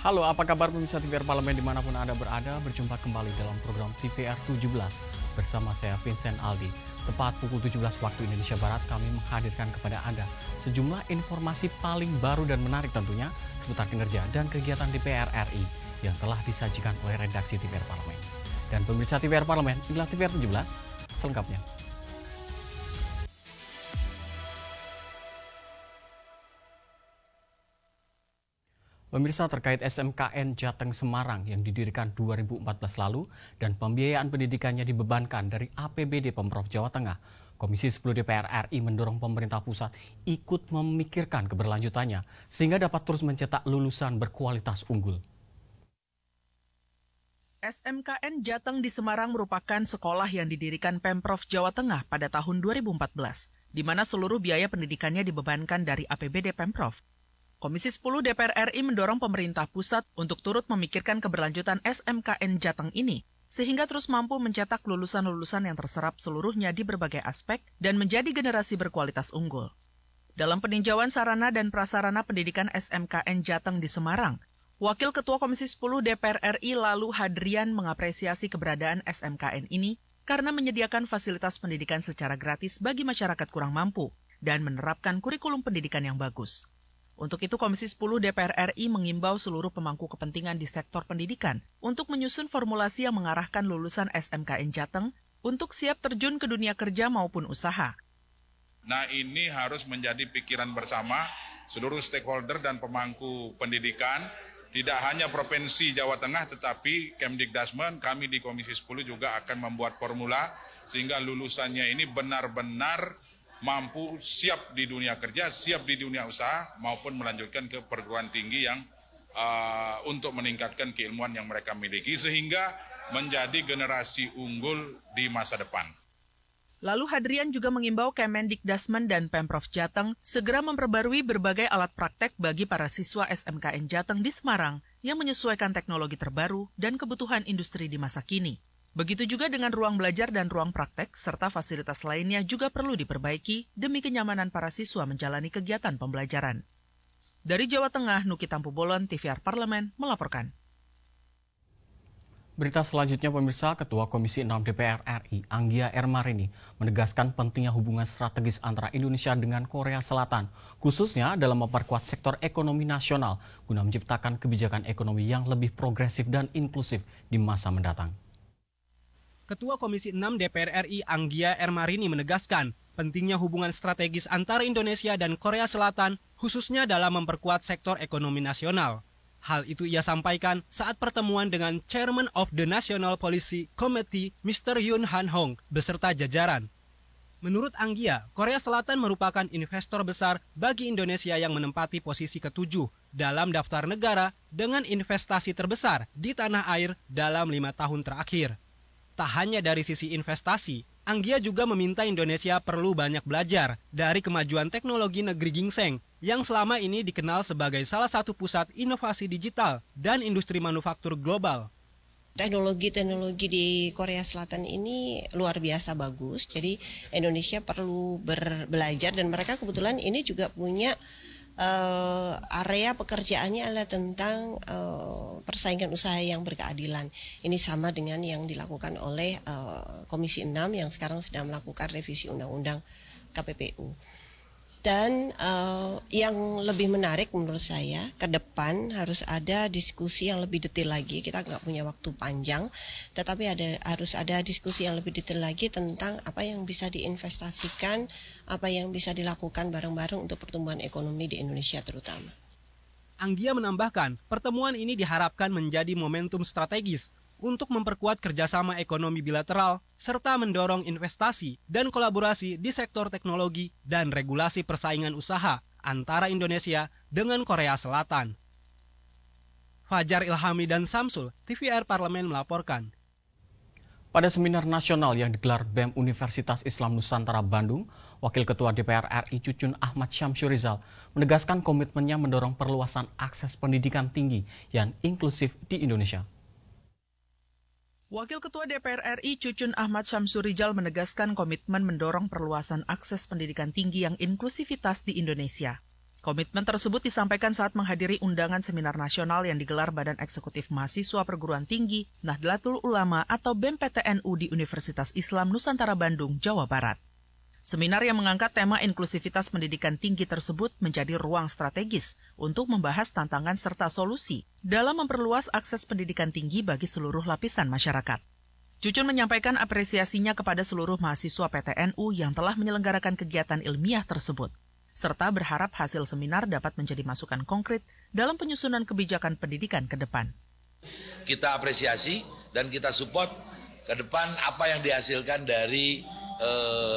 Halo, apa kabar pemirsa TVR Parlemen dimanapun Anda berada? Berjumpa kembali dalam program TVR 17 bersama saya Vincent Aldi. Tepat pukul 17 waktu Indonesia Barat, kami menghadirkan kepada Anda sejumlah informasi paling baru dan menarik tentunya seputar kinerja dan kegiatan DPR RI yang telah disajikan oleh redaksi TVR Parlemen. Dan pemirsa TVR Parlemen, inilah TVR 17 selengkapnya. Pemirsa, terkait SMKN Jateng Semarang yang didirikan 2014 lalu dan pembiayaan pendidikannya dibebankan dari APBD Pemprov Jawa Tengah, Komisi 10 DPR RI mendorong pemerintah pusat ikut memikirkan keberlanjutannya sehingga dapat terus mencetak lulusan berkualitas unggul. SMKN Jateng di Semarang merupakan sekolah yang didirikan Pemprov Jawa Tengah pada tahun 2014, di mana seluruh biaya pendidikannya dibebankan dari APBD Pemprov. Komisi 10 DPR RI mendorong pemerintah pusat untuk turut memikirkan keberlanjutan SMKN Jateng ini, sehingga terus mampu mencetak lulusan-lulusan yang terserap seluruhnya di berbagai aspek dan menjadi generasi berkualitas unggul. Dalam peninjauan sarana dan prasarana pendidikan SMKN Jateng di Semarang, Wakil Ketua Komisi 10 DPR RI Lalu Hadrian mengapresiasi keberadaan SMKN ini karena menyediakan fasilitas pendidikan secara gratis bagi masyarakat kurang mampu dan menerapkan kurikulum pendidikan yang bagus. Untuk itu, Komisi 10 DPR RI mengimbau seluruh pemangku kepentingan di sektor pendidikan untuk menyusun formulasi yang mengarahkan lulusan SMKN Jateng untuk siap terjun ke dunia kerja maupun usaha. Nah, ini harus menjadi pikiran bersama seluruh stakeholder dan pemangku pendidikan, tidak hanya Provinsi Jawa Tengah, tetapi Kemdikdasmen, kami di Komisi 10 juga akan membuat formula sehingga lulusannya ini benar-benar mampu siap di dunia kerja, siap di dunia usaha, maupun melanjutkan ke perguruan tinggi yang untuk meningkatkan keilmuan yang mereka miliki, sehingga menjadi generasi unggul di masa depan. Lalu Hadrian juga mengimbau Kemendikdasmen dan Pemprov Jateng segera memperbarui berbagai alat praktek bagi para siswa SMKN Jateng di Semarang yang menyesuaikan teknologi terbaru dan kebutuhan industri di masa kini. Begitu juga dengan ruang belajar dan ruang praktek, serta fasilitas lainnya juga perlu diperbaiki demi kenyamanan para siswa menjalani kegiatan pembelajaran. Dari Jawa Tengah, Nuki Tampu-Bolon, TVR Parlemen, melaporkan. Berita selanjutnya, pemirsa, Ketua Komisi 6 DPR RI, Anggia Ermarini, menegaskan pentingnya hubungan strategis antara Indonesia dengan Korea Selatan, khususnya dalam memperkuat sektor ekonomi nasional, guna menciptakan kebijakan ekonomi yang lebih progresif dan inklusif di masa mendatang. Ketua Komisi 6 DPR RI Anggia Ermarini menegaskan pentingnya hubungan strategis antara Indonesia dan Korea Selatan khususnya dalam memperkuat sektor ekonomi nasional. Hal itu ia sampaikan saat pertemuan dengan Chairman of the National Policy Committee Mr. Yoon Han Hong beserta jajaran. Menurut Anggia, Korea Selatan merupakan investor besar bagi Indonesia yang menempati posisi ke-7 dalam daftar negara dengan investasi terbesar di tanah air dalam 5 tahun terakhir. Tak hanya dari sisi investasi, Anggia juga meminta Indonesia perlu banyak belajar dari kemajuan teknologi negeri gingseng yang selama ini dikenal sebagai salah satu pusat inovasi digital dan industri manufaktur global. Teknologi di Korea Selatan ini luar biasa bagus, jadi Indonesia perlu belajar dan mereka kebetulan ini juga punya area pekerjaannya adalah tentang persaingan usaha yang berkeadilan. Ini sama dengan yang dilakukan oleh Komisi 6 yang sekarang sedang melakukan revisi Undang-Undang KPPU. Dan yang lebih menarik menurut saya, ke depan harus ada diskusi yang lebih detail lagi. Kita nggak punya waktu panjang, tetapi harus ada diskusi yang lebih detail lagi tentang apa yang bisa diinvestasikan, apa yang bisa dilakukan bareng-bareng untuk pertumbuhan ekonomi di Indonesia terutama. Anggia menambahkan, pertemuan ini diharapkan menjadi momentum strategis untuk memperkuat kerjasama ekonomi bilateral, serta mendorong investasi dan kolaborasi di sektor teknologi dan regulasi persaingan usaha antara Indonesia dengan Korea Selatan. Fajar Ilhami dan Samsul, TVR Parlemen melaporkan. Pada seminar nasional yang digelar BEM Universitas Islam Nusantara Bandung, Wakil Ketua DPR RI Cucun Ahmad Syamsurizal menegaskan komitmennya mendorong perluasan akses pendidikan tinggi yang inklusif di Indonesia. Wakil Ketua DPR RI Cucun Ahmad Syamsurizal menegaskan komitmen mendorong perluasan akses pendidikan tinggi yang inklusivitas di Indonesia. Komitmen tersebut disampaikan saat menghadiri undangan seminar nasional yang digelar Badan Eksekutif Mahasiswa Perguruan Tinggi Nahdlatul Ulama atau BEM-PTNU di Universitas Islam Nusantara Bandung, Jawa Barat. Seminar yang mengangkat tema inklusivitas pendidikan tinggi tersebut menjadi ruang strategis untuk membahas tantangan serta solusi dalam memperluas akses pendidikan tinggi bagi seluruh lapisan masyarakat. Cucun menyampaikan apresiasinya kepada seluruh mahasiswa PTNU yang telah menyelenggarakan kegiatan ilmiah tersebut, serta berharap hasil seminar dapat menjadi masukan konkret dalam penyusunan kebijakan pendidikan ke depan. Kita apresiasi dan kita support ke depan apa yang dihasilkan dari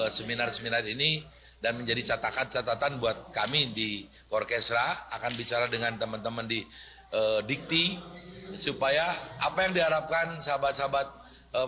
seminar-seminar ini dan menjadi catatan buat kami di Korkesra, akan bicara dengan teman-teman di Dikti supaya apa yang diharapkan sahabat-sahabat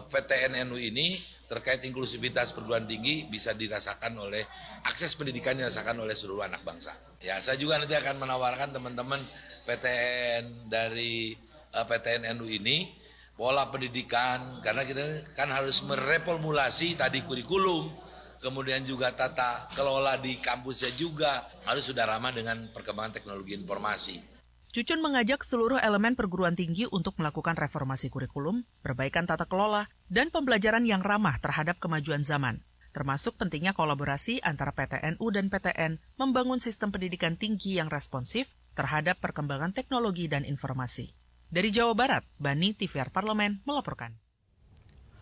PTNU ini terkait inklusivitas perguruan tinggi bisa dirasakan oleh akses pendidikan dirasakan oleh seluruh anak bangsa. Ya, saya juga nanti akan menawarkan teman-teman PTN dari PTNU ini pola pendidikan, karena kita kan harus mereformulasi tadi kurikulum, kemudian juga tata kelola di kampusnya juga harus sudah ramah dengan perkembangan teknologi informasi. Cucun mengajak seluruh elemen perguruan tinggi untuk melakukan reformasi kurikulum, perbaikan tata kelola, dan pembelajaran yang ramah terhadap kemajuan zaman, termasuk pentingnya kolaborasi antara PTNU dan PTN membangun sistem pendidikan tinggi yang responsif terhadap perkembangan teknologi dan informasi. Dari Jawa Barat, Bani, TVR Parlemen melaporkan.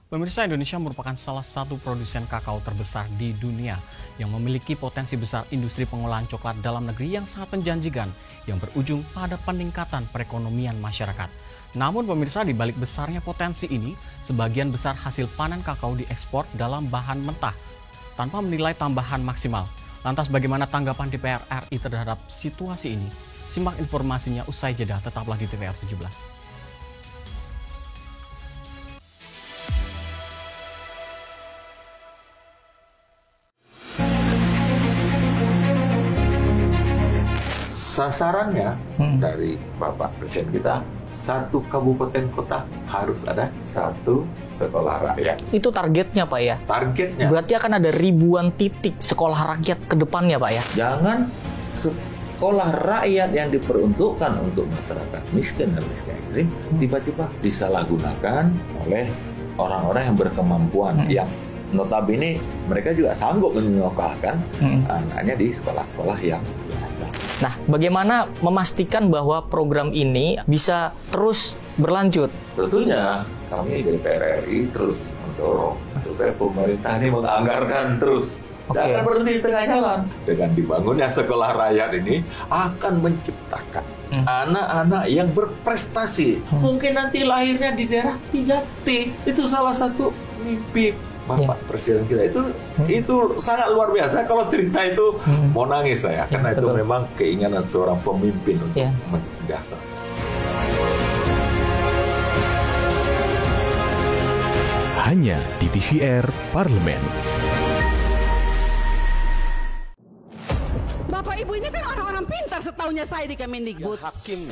Pemirsa, Indonesia merupakan salah satu produsen kakao terbesar di dunia yang memiliki potensi besar industri pengolahan coklat dalam negeri yang sangat menjanjikan yang berujung pada peningkatan perekonomian masyarakat. Namun pemirsa, di balik besarnya potensi ini, sebagian besar hasil panen kakao diekspor dalam bahan mentah tanpa menilai tambahan maksimal. Lantas bagaimana tanggapan DPR RI terhadap situasi ini? Simak informasinya usai jeda, tetaplah di TVR 17. Sasarannya dari Bapak Presiden kita, satu kabupaten kota harus ada satu sekolah rakyat. Itu targetnya, Pak, ya? Targetnya. Berarti akan ada ribuan titik sekolah rakyat ke depannya, Pak, ya? Jangan sekolah rakyat yang diperuntukkan untuk masyarakat miskin dan miskin ekstrim tiba-tiba disalahgunakan oleh orang-orang yang berkemampuan, yang notabene mereka juga sanggup menyekolahkan anaknya di sekolah-sekolah yang biasa. Nah, bagaimana memastikan bahwa program ini bisa terus berlanjut? Tentunya kami dari DPR RI terus mendorong supaya pemerintah ini menganggarkan terus. Jangan berhenti di tengah jalan. Dengan dibangunnya sekolah rakyat ini akan menciptakan anak-anak yang berprestasi. Mungkin nanti lahirnya di daerah 3T. Itu salah satu mimpi Bapak Presiden kita. Itu sangat luar biasa. Kalau cerita itu mau nangis saya, karena itu memang keinginan seorang pemimpin untuk mensejahterakan. Hanya di TVR Parlemen. Bapak Ibu ini kan orang-orang pintar, setaunya saya di Kemendikbud. Ya, hakim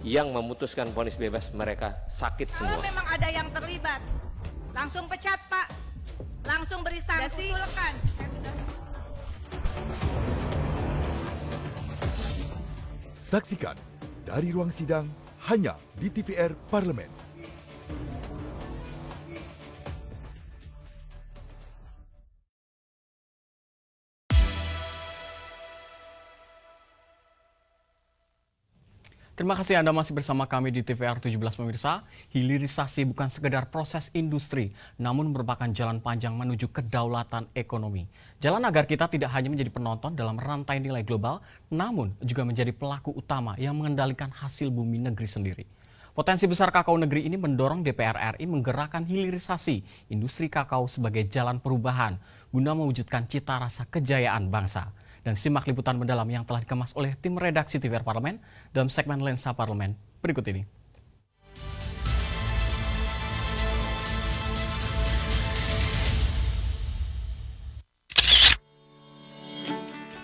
yang memutuskan vonis bebas mereka sakit semua. Kalau memang ada yang terlibat, langsung pecat, Pak. Langsung beri sanksi. Saksikan dari ruang sidang hanya di TVR Parlemen. Terima kasih Anda masih bersama kami di TVR 17 pemirsa. Hilirisasi bukan sekedar proses industri, namun merupakan jalan panjang menuju kedaulatan ekonomi. Jalan agar kita tidak hanya menjadi penonton dalam rantai nilai global, namun juga menjadi pelaku utama yang mengendalikan hasil bumi negeri sendiri. Potensi besar kakao negeri ini mendorong DPR RI menggerakkan hilirisasi industri kakao sebagai jalan perubahan guna mewujudkan cita rasa kejayaan bangsa. Dan simak liputan mendalam yang telah dikemas oleh tim redaksi TVR Parlemen dalam segmen Lensa Parlemen berikut ini.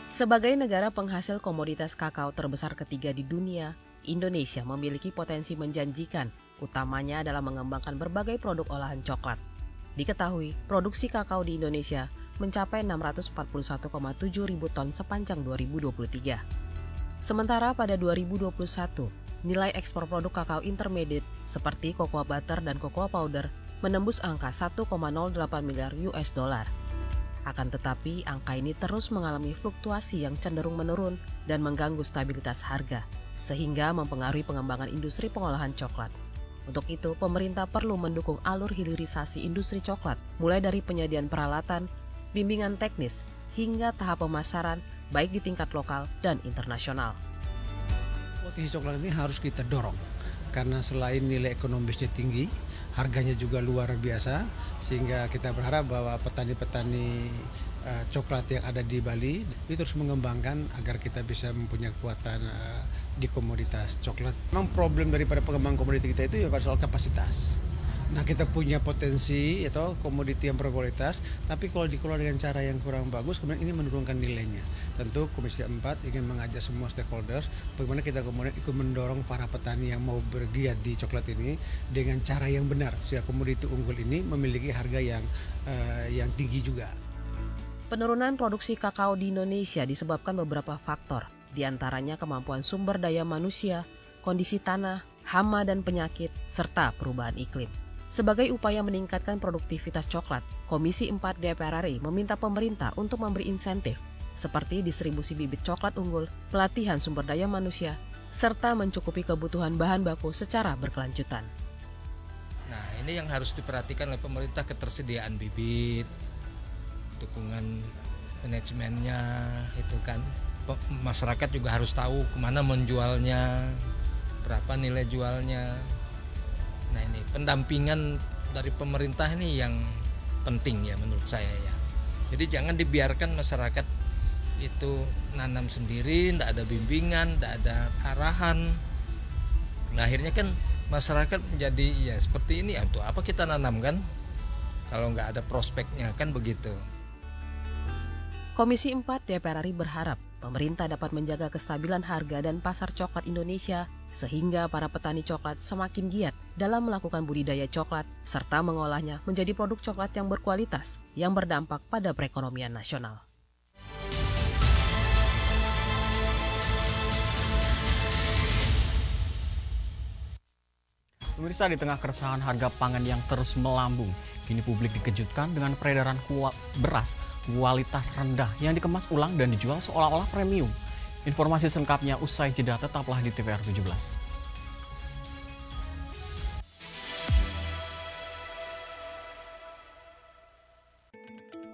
Sebagai negara penghasil komoditas kakao terbesar ketiga di dunia, Indonesia memiliki potensi menjanjikan, utamanya adalah mengembangkan berbagai produk olahan coklat. Diketahui, produksi kakao di Indonesia mencapai 641,7 ribu ton sepanjang 2023. Sementara pada 2021, nilai ekspor produk kakao intermediate seperti cocoa butter dan cocoa powder menembus angka 1,08 miliar US dollar. Akan tetapi, angka ini terus mengalami fluktuasi yang cenderung menurun dan mengganggu stabilitas harga, sehingga mempengaruhi pengembangan industri pengolahan coklat. Untuk itu, pemerintah perlu mendukung alur hilirisasi industri coklat, mulai dari penyediaan peralatan, bimbingan teknis, hingga tahap pemasaran, baik di tingkat lokal dan internasional. Potensi coklat ini harus kita dorong, karena selain nilai ekonomisnya tinggi, harganya juga luar biasa, sehingga kita berharap bahwa petani-petani coklat yang ada di Bali itu terus mengembangkan agar kita bisa mempunyai kekuatan di komoditas coklat. Memang problem daripada pengembangan komoditi kita itu ya pada soal kapasitas. Nah, kita punya potensi atau komoditi yang berkualitas, tapi kalau dikelola dengan cara yang kurang bagus, kemudian ini menurunkan nilainya. Tentu Komisi 4 ingin mengajak semua stakeholders bagaimana kita kemudian ikut mendorong para petani yang mau bergiat di coklat ini dengan cara yang benar, sehingga komoditi unggul ini memiliki harga yang tinggi juga. Penurunan produksi kakao di Indonesia disebabkan beberapa faktor, di antaranya kemampuan sumber daya manusia, kondisi tanah, hama dan penyakit, serta perubahan iklim. Sebagai upaya meningkatkan produktivitas coklat, Komisi 4 DPR RI meminta pemerintah untuk memberi insentif seperti distribusi bibit coklat unggul, pelatihan sumber daya manusia, serta mencukupi kebutuhan bahan baku secara berkelanjutan. Nah, ini yang harus diperhatikan oleh pemerintah, ketersediaan bibit, dukungan manajemennya, itu kan. Masyarakat juga harus tahu kemana menjualnya, berapa nilai jualnya. Nah, ini pendampingan dari pemerintah ini yang penting ya menurut saya ya. Jadi jangan dibiarkan masyarakat itu nanam sendiri, tidak ada bimbingan, tidak ada arahan. Nah, akhirnya kan masyarakat menjadi ya seperti ini, untuk apa kita nanam kan kalau nggak ada prospeknya, kan begitu. Komisi 4 DPR RI berharap pemerintah dapat menjaga kestabilan harga dan pasar coklat Indonesia sehingga para petani coklat semakin giat dalam melakukan budidaya coklat serta mengolahnya menjadi produk coklat yang berkualitas yang berdampak pada perekonomian nasional. Pemirsa, di tengah keresahan harga pangan yang terus melambung, kini publik dikejutkan dengan peredaran beras kualitas rendah yang dikemas ulang dan dijual seolah-olah premium. Informasi selengkapnya usai jeda, tetaplah di TVR 17.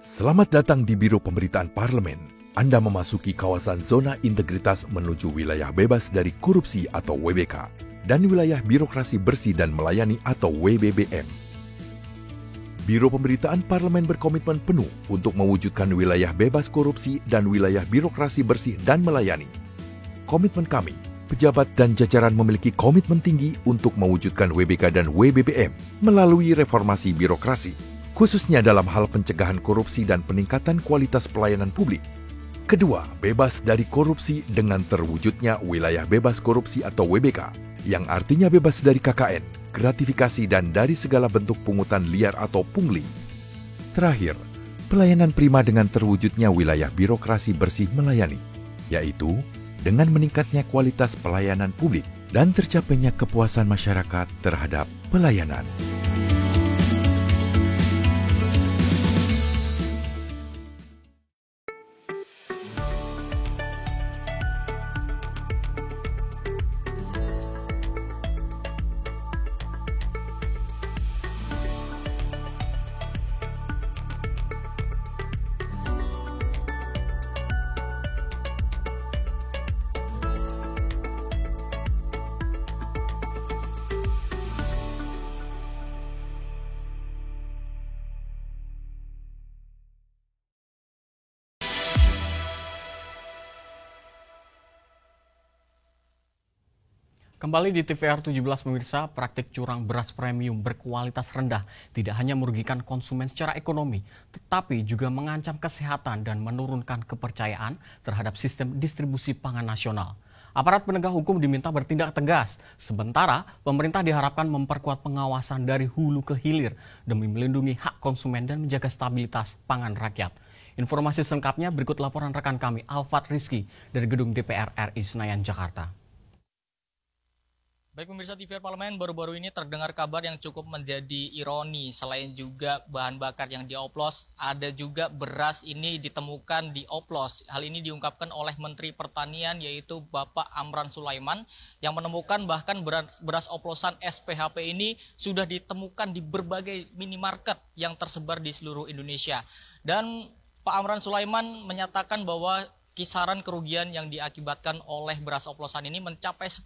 Selamat datang di Biro Pemberitaan Parlemen. Anda memasuki kawasan zona integritas menuju wilayah bebas dari korupsi atau WBK dan wilayah birokrasi bersih dan melayani atau WBBM. Biro Pemberitaan Parlemen berkomitmen penuh untuk mewujudkan wilayah bebas korupsi dan wilayah birokrasi bersih dan melayani. Komitmen kami, pejabat dan jajaran memiliki komitmen tinggi untuk mewujudkan WBK dan WBBM melalui reformasi birokrasi, khususnya dalam hal pencegahan korupsi dan peningkatan kualitas pelayanan publik. Kedua, bebas dari korupsi dengan terwujudnya wilayah bebas korupsi atau WBK, yang artinya bebas dari KKN, gratifikasi dan dari segala bentuk pungutan liar atau pungli. Terakhir, pelayanan prima dengan terwujudnya wilayah birokrasi bersih melayani, yaitu dengan meningkatnya kualitas pelayanan publik dan tercapainya kepuasan masyarakat terhadap pelayanan. Kembali di TVR 17 pemirsa, praktik curang beras premium berkualitas rendah tidak hanya merugikan konsumen secara ekonomi, tetapi juga mengancam kesehatan dan menurunkan kepercayaan terhadap sistem distribusi pangan nasional. Aparat penegak hukum diminta bertindak tegas, sementara pemerintah diharapkan memperkuat pengawasan dari hulu ke hilir demi melindungi hak konsumen dan menjaga stabilitas pangan rakyat. Informasi selengkapnya berikut laporan rekan kami Alfat Rizky dari Gedung DPR RI Senayan, Jakarta. Baik pemirsa TVR Parlemen, baru-baru ini terdengar kabar yang cukup menjadi ironi. Selain juga bahan bakar yang dioplos, ada juga beras ini ditemukan dioplos. Hal ini diungkapkan oleh Menteri Pertanian yaitu Bapak Amran Sulaiman yang menemukan bahkan beras oplosan SPHP ini sudah ditemukan di berbagai minimarket yang tersebar di seluruh Indonesia. Dan Pak Amran Sulaiman menyatakan bahwa kisaran kerugian yang diakibatkan oleh beras oplosan ini mencapai 10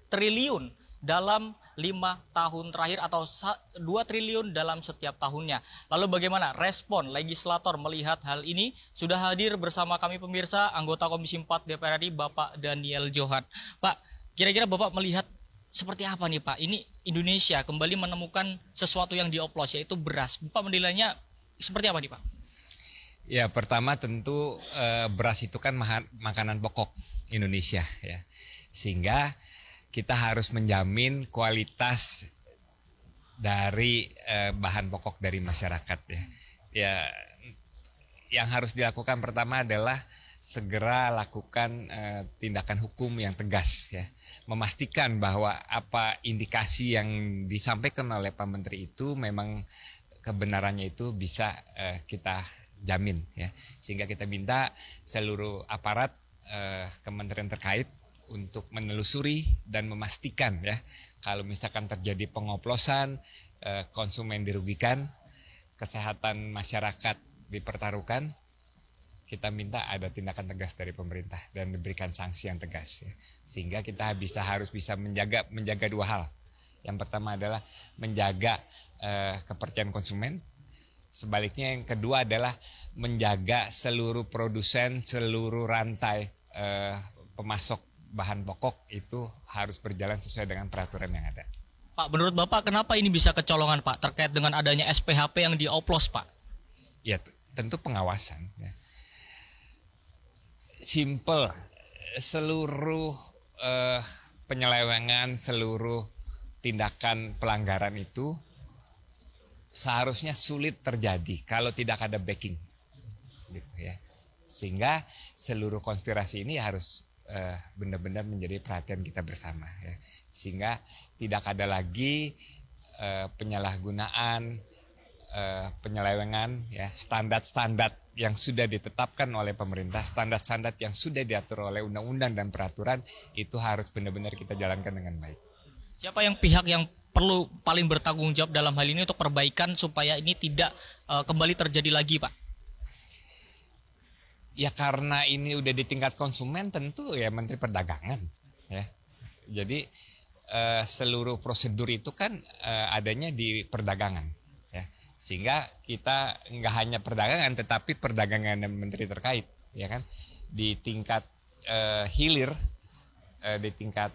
triliun dalam 5 tahun terakhir atau 2 triliun dalam setiap tahunnya. Lalu bagaimana respon legislator melihat hal ini? Sudah hadir bersama kami pemirsa anggota Komisi 4 DPR RI Bapak Daniel Johan. Pak, kira-kira Bapak melihat seperti apa nih Pak? Ini Indonesia kembali menemukan sesuatu yang dioplos yaitu beras. Bapak menilainya seperti apa nih Pak? Ya pertama tentu beras itu kan makanan pokok Indonesia ya. Sehingga kita harus menjamin kualitas dari bahan pokok dari masyarakat ya. Ya, yang harus dilakukan pertama adalah segera lakukan tindakan hukum yang tegas ya. Memastikan bahwa apa indikasi yang disampaikan oleh Pak Menteri itu memang kebenarannya itu bisa kita jamin ya. Sehingga kita minta seluruh aparat kementerian terkait untuk menelusuri dan memastikan ya kalau misalkan terjadi pengoplosan, konsumen dirugikan, kesehatan masyarakat dipertaruhkan, kita minta ada tindakan tegas dari pemerintah dan diberikan sanksi yang tegas ya. Sehingga kita harus bisa menjaga dua hal. Yang pertama adalah menjaga kepercayaan konsumen. Sebaliknya yang kedua adalah menjaga seluruh produsen, seluruh rantai pemasok bahan pokok itu harus berjalan sesuai dengan peraturan yang ada. Pak, menurut Bapak kenapa ini bisa kecolongan Pak terkait dengan adanya SPHP yang dioplos Pak? Ya tentu pengawasan. Ya. Simple, seluruh penyelewengan, seluruh tindakan pelanggaran itu seharusnya sulit terjadi kalau tidak ada backing. Gitu, ya. Sehingga seluruh konspirasi ini harus benar-benar menjadi perhatian kita bersama ya. Sehingga tidak ada lagi penyalahgunaan, penyelewengan ya, standar-standar yang sudah ditetapkan oleh pemerintah, standar-standar yang sudah diatur oleh undang-undang dan peraturan itu harus benar-benar kita jalankan dengan baik. Siapa yang pihak yang perlu paling bertanggung jawab dalam hal ini untuk perbaikan supaya ini tidak kembali terjadi lagi Pak? Ya karena ini udah di tingkat konsumen tentu ya Menteri Perdagangan ya. Jadi seluruh prosedur itu kan adanya di perdagangan ya. Sehingga kita nggak hanya perdagangan tetapi perdagangan dan menteri terkait ya kan. Di tingkat hilir, di tingkat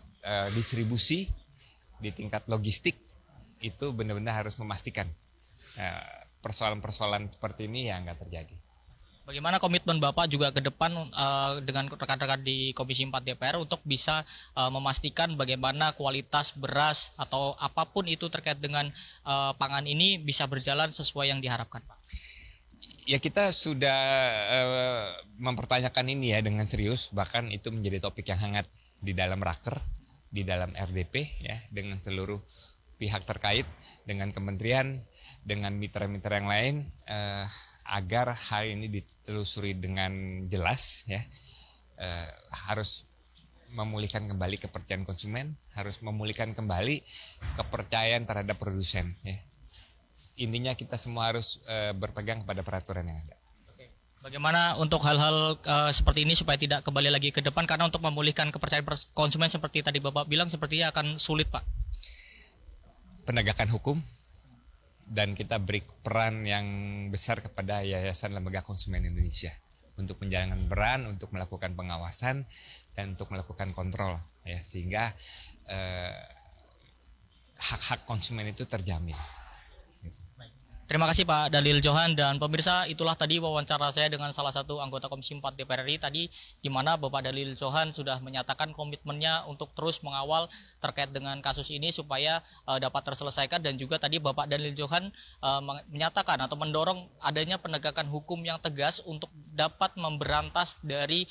distribusi, di tingkat logistik itu benar-benar harus memastikan persoalan-persoalan seperti ini ya nggak terjadi. Bagaimana komitmen Bapak juga ke depan dengan rekan-rekan di Komisi 4 DPR untuk bisa memastikan bagaimana kualitas beras atau apapun itu terkait dengan pangan ini bisa berjalan sesuai yang diharapkan Pak? Ya kita sudah mempertanyakan ini ya dengan serius, bahkan itu menjadi topik yang hangat di dalam raker, di dalam RDP ya dengan seluruh pihak terkait, dengan kementerian, dengan mitra-mitra yang lain. Agar hal ini ditelusuri dengan jelas ya, harus memulihkan kembali kepercayaan konsumen, harus memulihkan kembali kepercayaan terhadap produsen ya. Intinya kita semua harus berpegang kepada peraturan yang ada. Bagaimana untuk hal-hal seperti ini supaya tidak kembali lagi ke depan, karena untuk memulihkan kepercayaan konsumen seperti tadi Bapak bilang sepertinya akan sulit Pak. Penegakan hukum. Dan kita beri peran yang besar kepada Yayasan Lembaga Konsumen Indonesia untuk menjalankan peran, untuk melakukan pengawasan dan untuk melakukan kontrol ya, sehingga hak-hak konsumen itu terjamin. Terima kasih Pak Dalil Johan, dan pemirsa, itulah tadi wawancara saya dengan salah satu anggota Komisi 4 DPR RI tadi, di mana Bapak Dalil Johan sudah menyatakan komitmennya untuk terus mengawal terkait dengan kasus ini supaya dapat terselesaikan, dan juga tadi Bapak Dalil Johan menyatakan atau mendorong adanya penegakan hukum yang tegas untuk dapat memberantas dari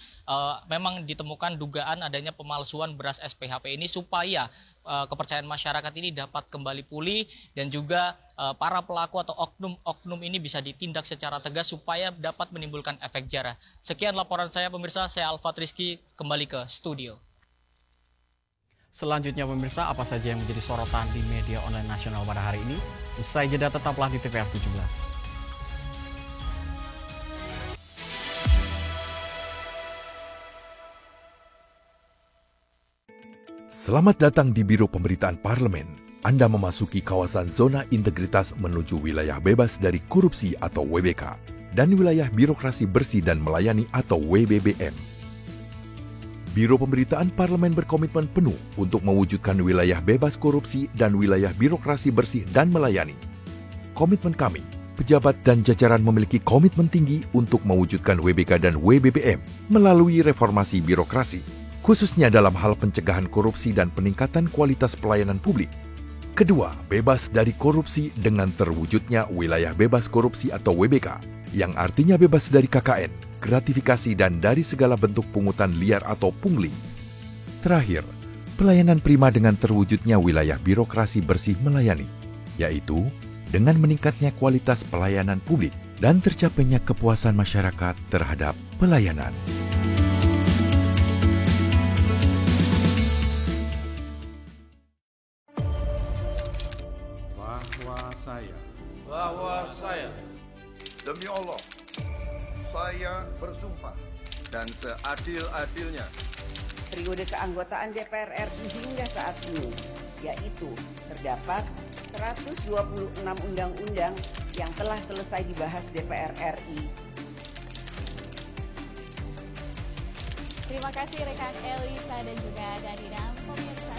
memang ditemukan dugaan adanya pemalsuan beras SPHP ini, supaya kepercayaan masyarakat ini dapat kembali pulih, dan juga para pelaku atau oknum ini bisa ditindak secara tegas supaya dapat menimbulkan efek jera. Sekian laporan saya pemirsa, saya Alfat Rizky, kembali ke studio. Selanjutnya pemirsa, apa saja yang menjadi sorotan di media online nasional pada hari ini? Usai jeda tetaplah di TVR 17. Selamat datang di Biro Pemberitaan Parlemen. Anda memasuki kawasan zona integritas menuju wilayah bebas dari korupsi atau WBK dan wilayah birokrasi bersih dan melayani atau WBBM. Biro Pemberitaan Parlemen berkomitmen penuh untuk mewujudkan wilayah bebas korupsi dan wilayah birokrasi bersih dan melayani. Komitmen kami, pejabat dan jajaran memiliki komitmen tinggi untuk mewujudkan WBK dan WBBM melalui reformasi birokrasi, khususnya dalam hal pencegahan korupsi dan peningkatan kualitas pelayanan publik. Kedua, bebas dari korupsi dengan terwujudnya wilayah bebas korupsi atau WBK, yang artinya bebas dari KKN, gratifikasi dan dari segala bentuk pungutan liar atau pungli. Terakhir, pelayanan prima dengan terwujudnya wilayah birokrasi bersih melayani, yaitu dengan meningkatnya kualitas pelayanan publik dan tercapainya kepuasan masyarakat terhadap pelayanan. Bahwa saya demi Allah, saya bersumpah dan seadil-adilnya periode keanggotaan DPR RI hingga saat ini, yaitu terdapat 126 undang-undang yang telah selesai dibahas DPR RI. Terima kasih rekan Elisa dan juga Danina. Pemirsa,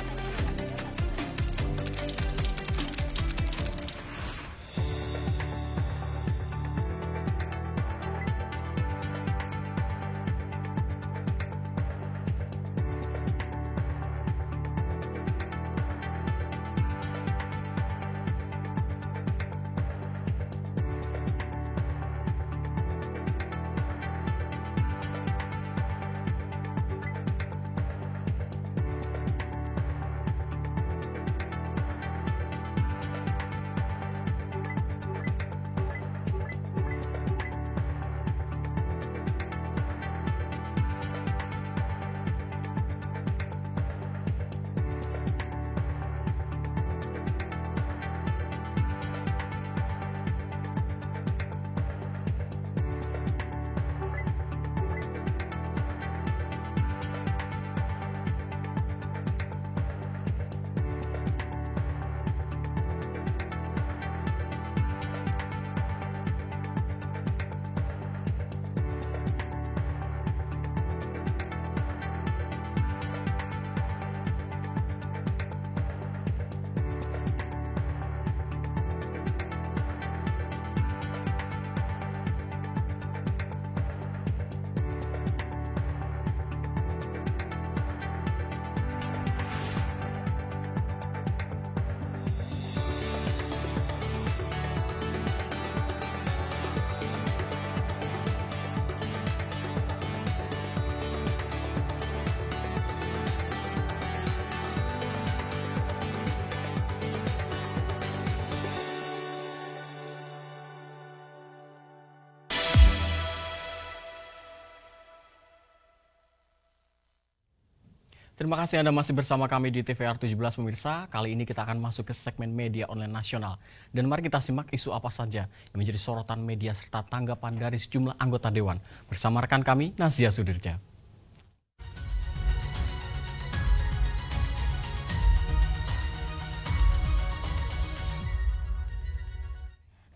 Terima kasih Anda masih bersama kami di TVR 17 pemirsa. Kali ini kita akan masuk ke segmen media online nasional. Dan mari kita simak isu apa saja yang menjadi sorotan media serta tanggapan dari sejumlah anggota Dewan. Bersama rekan kami, Nazia Sudirja.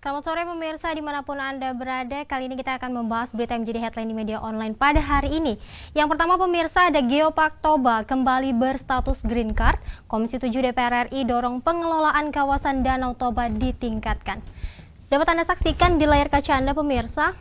Selamat sore pemirsa dimanapun Anda berada. Kali ini kita akan membahas berita yang menjadi headline di media online pada hari ini. Yang pertama pemirsa, ada Geopark Toba kembali berstatus Green Card. Komisi 7 DPR RI dorong pengelolaan kawasan Danau Toba ditingkatkan. Dapat Anda saksikan di layar kaca Anda pemirsa.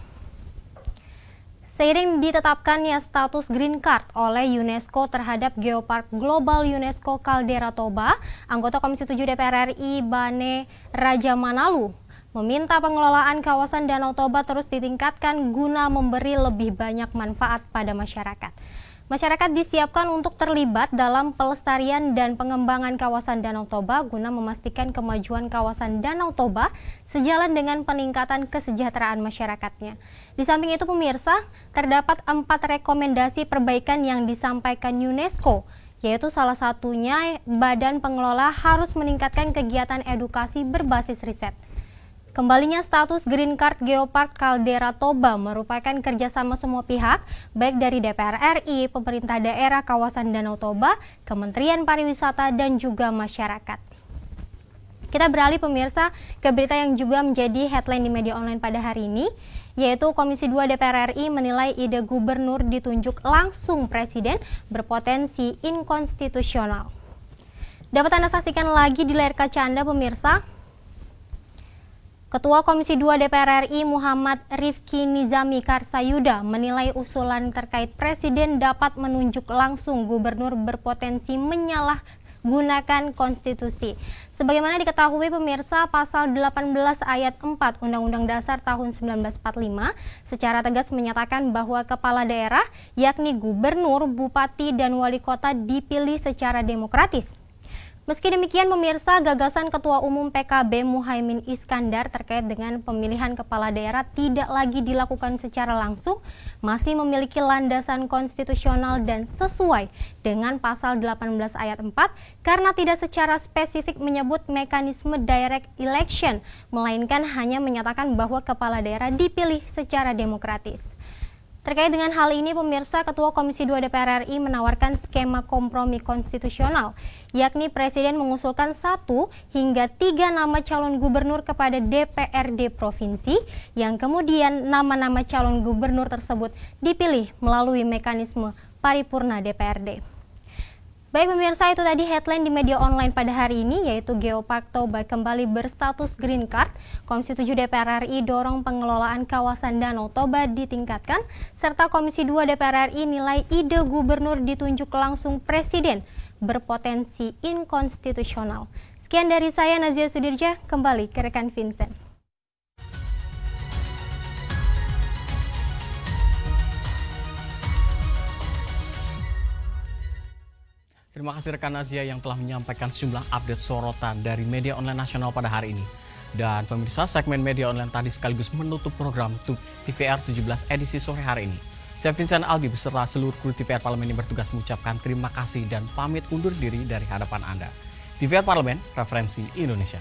Seiring ditetapkannya status Green Card oleh UNESCO terhadap Geopark Global UNESCO Caldera Toba, anggota Komisi 7 DPR RI Bane Rajamanalu meminta pengelolaan kawasan Danau Toba terus ditingkatkan guna memberi lebih banyak manfaat pada masyarakat. Masyarakat disiapkan untuk terlibat dalam pelestarian dan pengembangan kawasan Danau Toba guna memastikan kemajuan kawasan Danau Toba sejalan dengan peningkatan kesejahteraan masyarakatnya. Di samping itu pemirsa, terdapat 4 rekomendasi perbaikan yang disampaikan UNESCO, yaitu salah satunya badan pengelola harus meningkatkan kegiatan edukasi berbasis riset. Kembalinya status Green Card Geopark Caldera Toba merupakan kerjasama semua pihak, baik dari DPR RI, pemerintah daerah kawasan Danau Toba, Kementerian Pariwisata, dan juga masyarakat. Kita beralih pemirsa ke berita yang juga menjadi headline di media online pada hari ini, yaitu Komisi 2 DPR RI menilai ide gubernur ditunjuk langsung presiden berpotensi inkonstitusional. Dapat Anda saksikan lagi di layar kaca Anda pemirsa. Ketua Komisi 2 DPR RI Muhammad Rifki Nizami Karsayuda menilai usulan terkait presiden dapat menunjuk langsung gubernur berpotensi menyalahgunakan konstitusi. Sebagaimana diketahui pemirsa, pasal 18 ayat 4 Undang-Undang Dasar tahun 1945 secara tegas menyatakan bahwa kepala daerah, yakni gubernur, bupati, dan wali kota dipilih secara demokratis. Meski demikian pemirsa, gagasan Ketua Umum PKB Muhaimin Iskandar terkait dengan pemilihan kepala daerah tidak lagi dilakukan secara langsung, masih memiliki landasan konstitusional dan sesuai dengan pasal 18 ayat 4 karena tidak secara spesifik menyebut mekanisme direct election, melainkan hanya menyatakan bahwa kepala daerah dipilih secara demokratis. Terkait dengan hal ini, pemirsa, Ketua Komisi 2 DPR RI menawarkan skema kompromi konstitusional, yakni Presiden mengusulkan 1 hingga 3 nama calon gubernur kepada DPRD Provinsi, yang kemudian nama-nama calon gubernur tersebut dipilih melalui mekanisme paripurna DPRD. Baik pemirsa, itu tadi headline di media online pada hari ini, yaitu Geopark Toba kembali berstatus Green Card. Komisi 7 DPR RI dorong pengelolaan kawasan Danau Toba ditingkatkan, serta Komisi 2 DPR RI nilai ide gubernur ditunjuk langsung presiden berpotensi inkonstitusional. Sekian dari saya, Nazia Sudirja, kembali ke rekan Vincent. Terima kasih rekan Nazia yang telah menyampaikan sejumlah update sorotan dari media online nasional pada hari ini. Dan pemirsa, segmen media online tadi sekaligus menutup program TVR 17 edisi sore hari ini. Saya Vincent Aldi beserta seluruh kru TVR Parlemen yang bertugas mengucapkan terima kasih dan pamit undur diri dari hadapan Anda. TVR Parlemen, referensi Indonesia.